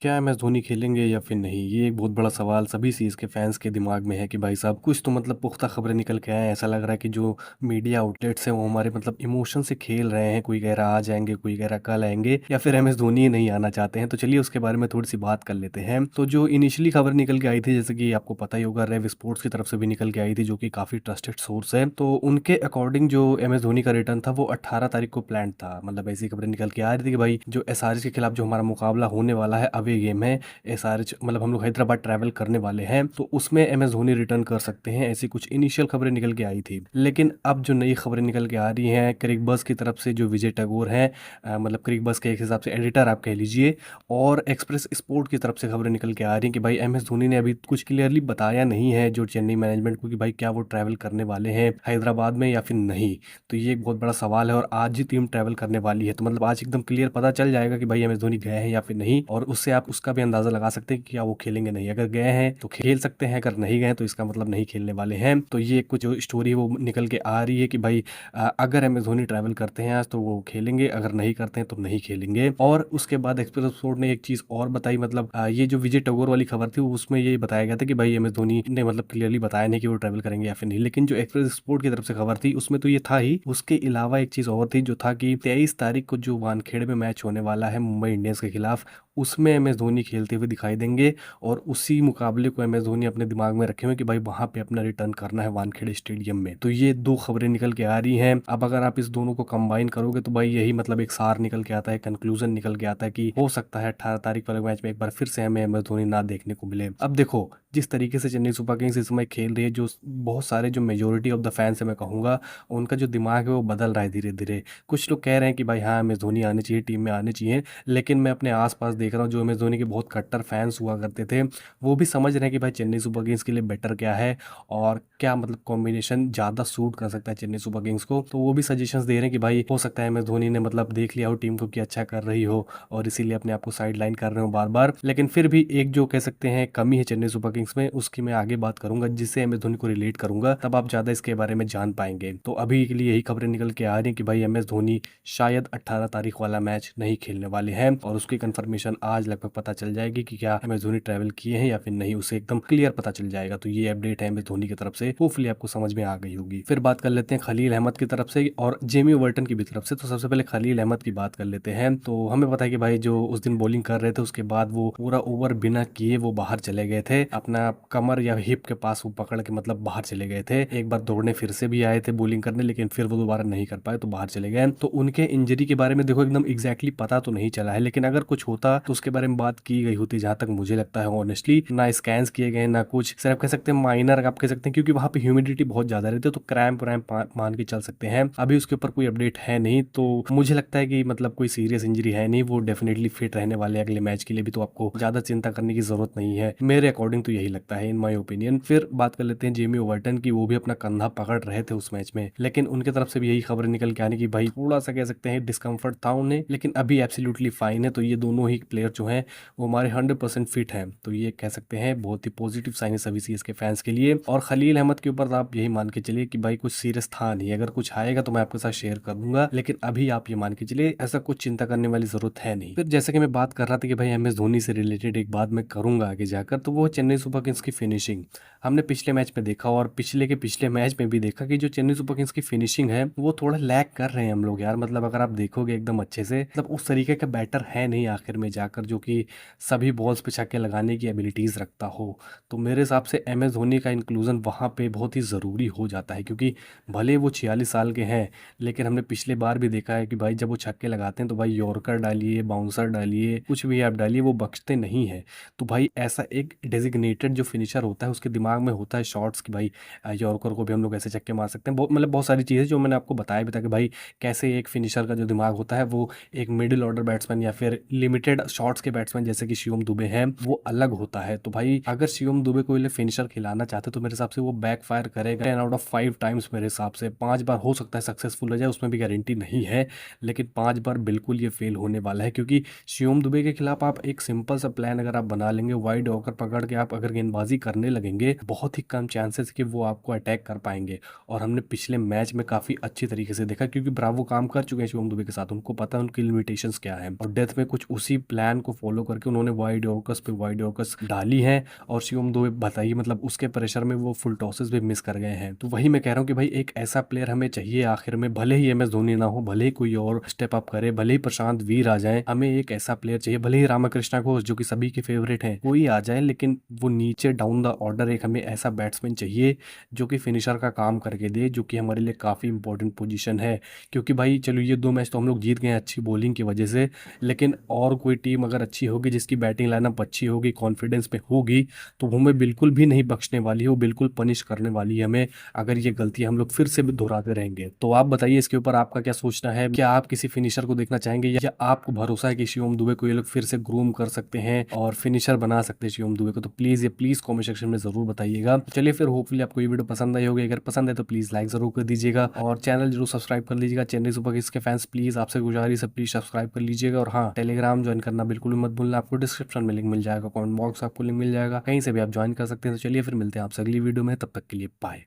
क्या M S Dhoni खेलेंगे या फिर नहीं? ये एक बहुत बड़ा सवाल सभी सीरीज़ के फैंस के दिमाग में है कि भाई साहब कुछ तो मतलब पुख्ता खबरें निकल के आए हैं। ऐसा लग रहा है कि जो मीडिया आउटलेट्स हैं वो हमारे मतलब इमोशन से खेल रहे हैं। कोई कह रहा आज आएँगे, कोई कह रहा कल आएँगे या फिर एम एस धोनी ही नहीं आना चाहते हैं। तो चलिए उसके बारे में थोड़ी-सी बात कर लेते हैं। तो जो इनिशियली खबर निकल के आई थी जैसे कि आपको पता ही होगा रेव स्पोर्ट्स की तरफ से भी निकल के आई थी जो कि काफ़ी ट्रस्टेड सोर्स है। तो उनके अकॉर्डिंग जो एम एस धोनी का रिटर्न था वो 18 तारीख को प्लान्ड था। मतलब ऐसी खबरें निकल के आ रही थी कि भाई जो एसआरएच के खिलाफ जो हमारा मुकाबला होने वाला है अवे गेम है एसआरएच मतलब हम लोग हैदराबाद ट्रैवल करने वाले हैं तो उसमें एम एस धोनी रिटर्न कर सकते हैं ऐसी कुछ इनिशियल खबरें निकल के आई थी। लेकिन अब जो नई खबरें निकल के आ रही हैं क्रिक बज़ की तरफ से जो विजय टैगोर हैं मतलब क्रिक बज़ के एक हिसाब से एडिटर आप कह लीजिए और एक्सप्रेस स्पोर्ट की तरफ से खबरें निकल के आ रही हैं कि भाई एम एस धोनी ने अभी कुछ क्लियरली बताया नहीं है जो चेन्नई मैनेजमेंट को कि भाई क्या वो ट्रैवल करने वाले हैं हैदराबाद में या फिर नहीं। तो ये एक बहुत बड़ा सवाल है और आज ही टीम ट्रैवल करने वाली है तो मतलब आज एकदम क्लियर पता चल जाएगा कि भाई एम एस धोनी गए हैं या फिर नहीं और उससे आप उसका भी अंदाज़ा लगा सकते हैं कि क्या वो खेलेंगे नहीं। अगर गए हैं तो खेल सकते हैं, अगर नहीं गए तो इसका मतलब नहीं खेलने वाले हैं। तो ये कुछ जो स्टोरी है वो निकल के आ रही है कि भाई अगर एम एस धोनी ट्रैवल करते हैं आज तो वो खेलेंगे, अगर नहीं करते हैं तो नहीं खेलेंगे। और उसके बाद एक्सप्रेस स्पोर्ट ने एक चीज़ और बताई मतलब ये जो विजय टैगोर वाली खबर थी उसमें ये बताया गया था कि भाई एम एस धोनी ने मतलब क्लियरली बताया नहीं कि वो ट्रैवल करेंगे या फिर नहीं। लेकिन जो एक्सप्रेस स्पोर्ट की तरफ से खबर थी उसमें तो ये था ही, उसके अलावा एक चीज़ और थी जो था कि 23 तारीख को जो वानखेड़े में मैच होने वाला है मुंबई इंडियंस के खिलाफ उसमें एम एस धोनी खेलते हुए दिखाई देंगे और उसी मुकाबले को एम एस धोनी अपने दिमाग में रखे हुए कि भाई वहाँ पे अपना रिटर्न करना है वानखेड़े स्टेडियम में। तो ये 2 खबरें निकल के आ रही हैं। अब अगर आप इस दोनों को कंबाइन करोगे तो भाई यही मतलब एक सार निकल के आता है, कंक्लूजन निकल के आता है कि हो सकता है 18 तारीख वाले मैच में एक बार फिर से हमें एम एस धोनी ना देखने को मिले। अब देखो जिस तरीके से चेन्नई सुपर किंग्स इस समय खेल रही है, जो बहुत सारे जो मेजॉरिटी ऑफ द फैंस है मैं कहूँगा, उनका जो दिमाग है वो बदल रहा है धीरे-धीरे। कुछ लोग कह रहे हैं कि भाई हाँ, एम एस धोनी आने चाहिए, टीम में आने चाहिए। लेकिन मैं अपने आस-पास देख रहा हूँ जो एम एस धोनी के बहुत कट्टर फैंस हुआ करते थे, वो भी समझ रहे हैं कि भाई चेन्नई सुपर किंग्स के लिए बेटर क्या है और क्या मतलब कॉम्बिनेशन ज़्यादा सूट कर सकता है चेन्नई सुपर किंग्स को। तो वो भी सजेशंस दे रहे हैं कि भाई हो सकता है एम एस धोनी ने मतलब देख लिया हो टीम को कि अच्छा कर रही हो और इसीलिए अपने आप को साइडलाइन कर रहे हो बार-बार। लेकिन फिर भी एक जो कह सकते हैं कमी है चेन्नई सुपर किंग्स में, उसकी मैं आगे बात करूँगा जिससे एम एस धोनी को रिलेट करूँगा, तब आप ज़्यादा इसके बारे में जान पाएँगे। तो अभी के लिए यही खबरें निकल के आ रही हैं कि भाई एम एस धोनी शायद 18 तारीख वाला मैच नहीं खेलने वाले हैं और उसकी कंफर्मेशन आज लगभग पता चल जाएगी कि क्या एम एस धोनी ट्रैवल किए हैं या फिर नहीं, उसे एकदम क्लियर पता चल जाएगा। तो ये अपडेट है एम एस धोनी की तरफ से, होपफुली आपको समझ में आ गई होगी। फिर बात कर लेते हैं खलील अहमद की तरफ से और जेमी ओवर्टन की भी तरफ से। तो सबसे पहले खलील अहमद की बात कर लेते हैं। तो हमें पता है कि भाई जो उस दिन बॉलिंग कर रहे थे उसके बाद वो पूरा ओवर बिना किए वो बाहर चले गए थे, अपना कमर या हिप के पास वो पकड़ के मतलब बाहर चले गए थे। एक बार दौड़ने फिर से भी आए थे बॉलिंग करने, लेकिन फिर वो दोबारा नहीं कर पाए तो बाहर चले गए। तो उनके इंजरी के बारे में देखो एकदम एग्जैक्टली पता तो नहीं चला है, लेकिन अगर कुछ होता तो उसके बारे में बात की गई होती जहां तक मुझे लगता है। ऑनेस्टली ना स्कैन्स किए गए ना कुछ, सिर्फ कह सकते हैं माइनर आप कह सकते हैं क्योंकि वहां पे ह्यूमिडिटी बहुत ज्यादा रहती है तो क्रैम्प वैम्प मान के चल सकते हैं। अभी उसके ऊपर कोई अपडेट है नहीं, तो मुझे लगता है कि मतलब कोई सीरियस इंजरी है नहीं, वो डेफिनेटली फिट रहने वाले अगले मैच के लिए भी, तो आपको ज्यादा चिंता करने की जरूरत नहीं है। मेरे अकॉर्डिंग तो यही लगता है इन माय ओपिनियन। फिर बात कर लेते हैं जेमी ओवर्टन की, वो भी अपना कंधा पकड़ रहे थे उस मैच में, लेकिन उनकी तरफ से भी यही खबर निकल के आने की भाई थोड़ा सा कह सकते हैं डिस्कम्फर्ट था उन्हें, लेकिन अभी एब्सोल्युटली फाइन है। तो ये दोनों ही प्लेयर जो हैं वो हमारे 100% फिट हैं, तो ये कह सकते हैं बहुत ही पॉजिटिव साइन है सभी सीरीज के फैंस के लिए। और खलील अहमद के ऊपर आप यही मान के चलिए कि भाई कुछ सीरियस था नहीं, अगर कुछ आएगा तो मैं आपके साथ शेयर कर दूंगा, लेकिन अभी आप ये मान के चलिए ऐसा कुछ चिंता करने वाली जरूरत है नहीं। फिर जैसे कि मैं बात कर रहा था कि भाई एम एस धोनी से रिलेटेड एक बात मैं करूंगा आगे जाकर, तो वो चेन्नई सुपर किंग्स की फिनिशिंग हमने पिछले मैच में देखा और पिछले के पिछले मैच में भी देखा कि जो चेन्नई सुपर किंग्स की फिनिशिंग है वो थोड़ा लैग कर रहे हैं हम लोग यार। मतलब अगर आप देखोगे एकदम अच्छे से, मतलब उस तरीके का बैटर है नहीं आखिर में जाकर जो कि सभी बॉल्स पे छक्के लगाने की एबिलिटीज़ रखता हो। तो मेरे हिसाब से एम एस धोनी का इंक्लूजन वहाँ पे बहुत ही ज़रूरी हो जाता है, क्योंकि भले वो 46 साल के हैं, लेकिन हमने पिछले बार भी देखा है कि भाई जब वो छक्के लगाते हैं तो भाई यॉर्कर डालिए, बाउंसर डालिए, कुछ भी आप डालिए, वो बख्शते नहीं हैं। तो भाई ऐसा एक डेजिग्नेटेड जो फिनिशर होता है उसके दिमाग में होता है शॉट्स की भाई यॉर्कर को भी हम लोग ऐसे छक्के मार सकते हैं। बहुत मतलब बहुत सारी चीज़ें जो मैंने आपको बताया भी था कि भाई कैसे एक फिनिशर का जो दिमाग होता है वो एक मिडिल ऑर्डर बैट्समैन या फिर लिमिटेड शॉट्स के बैट्समैन जैसे कि शिवम दुबे हैं वो अलग होता है। तो भाई अगर शिवम दुबे को ये फिनिशर खिलाना चाहते तो मेरे हिसाब से वो बैक फायर करेगा 10 आउट ऑफ 5 टाइम्स। मेरे हिसाब से 5 बार हो सकता है सक्सेसफुल हो जाए, उसमें भी गारंटी नहीं है, लेकिन 5 बार बिल्कुल ये फेल होने वाला है। क्योंकि शिवम दुबे के खिलाफ आप एक सिंपल सा प्लान अगर आप बना लेंगे, वाइड होकर पकड़ के आप अगर अगर गेंदबाजी करने लगेंगे, बहुत ही कम चांसेस कि वो आपको अटैक कर पाएँगे। और हमने पिछले मैच में काफ़ी अच्छी तरीके से देखा, क्योंकि ब्रावो काम कर चुके हैं शिवम दुबे के साथ, उनको पता है उनकी लिमिटेशंस क्या है, और डेथ में कुछ उसी प्लान को फॉलो करके उन्होंने वाइड यॉर्कर्स पे वाइड यॉर्कर्स डाली हैं। और शिवम दुबे बताइए, मतलब उसके प्रेशर में वो फुल टॉसेस भी मिस कर गए हैं। तो वही मैं कह रहा हूँ कि भाई एक ऐसा प्लेयर हमें चाहिए आखिर में, भले ही एम एस धोनी ना हो, भले ही कोई और स्टेप अप करे, भले ही प्रशांत वीर आ जाए, हमें एक ऐसा प्लेयर चाहिए, भले ही रामाकृष्णा घोष जो कि सभी के फेवरेट हैं कोई आ जाए, लेकिन वो नीचे डाउन द ऑर्डर एक हमें ऐसा बैट्समैन चाहिए जो कि फिनिशर का काम करके दे, जो कि हमारे लिए काफ़ी इंपॉर्टेंट पोजीशन है। क्योंकि भाई चलो ये 2 मैच तो हम लोग जीत गए हैं अच्छी बॉलिंग की वजह से, लेकिन और कोई टीम अगर अच्छी होगी, जिसकी बैटिंग लाइनअप अच्छी होगी, कॉन्फिडेंस में होगी, तो वो हमें बिल्कुल भी नहीं बख्शने वाली है, वो बिल्कुल पनिश करने वाली है हमें, अगर ये गलती हम लोग फिर से भी दोहराते रहेंगे। तो आप बताइए इसके ऊपर आपका क्या सोचना है? क्या आप किसी फिनिशर को देखना चाहेंगे, या आपको भरोसा है कि शिवम दुबे को ये लोग फिर से ग्रूम कर सकते हैं और फिनिशर बना सकते हैं शिवम दुबे को? तो प्लीज़ कमेंट सेक्शन में ज़रूर बताइएगा। तो चलिए फिर, होपफुली आपको ये वीडियो पसंद आई होगी। अगर पसंद है तो प्लीज़ लाइक ज़रूर कर दीजिएगा और चैनल जरूर सब्सक्राइब कर लीजिएगा। चेन्नई सुपर किंग्स के फैंस, प्लीज़ आपसे गुजारिश है, प्लीज़ सब्सक्राइब कर लीजिएगा। और हाँ, टेलीग्राम ज्वाइन करना बिल्कुल भी मत भूलना, आपको डिस्क्रिप्शन में लिंक मिल जाएगा, कमेंट बॉक्स आपको लिंक मिल जाएगा, कहीं से भी आप ज्वाइन कर सकते हैं। तो चलिए फिर मिलते हैं आपसे अगली वीडियो में, तब तक के लिए बाय।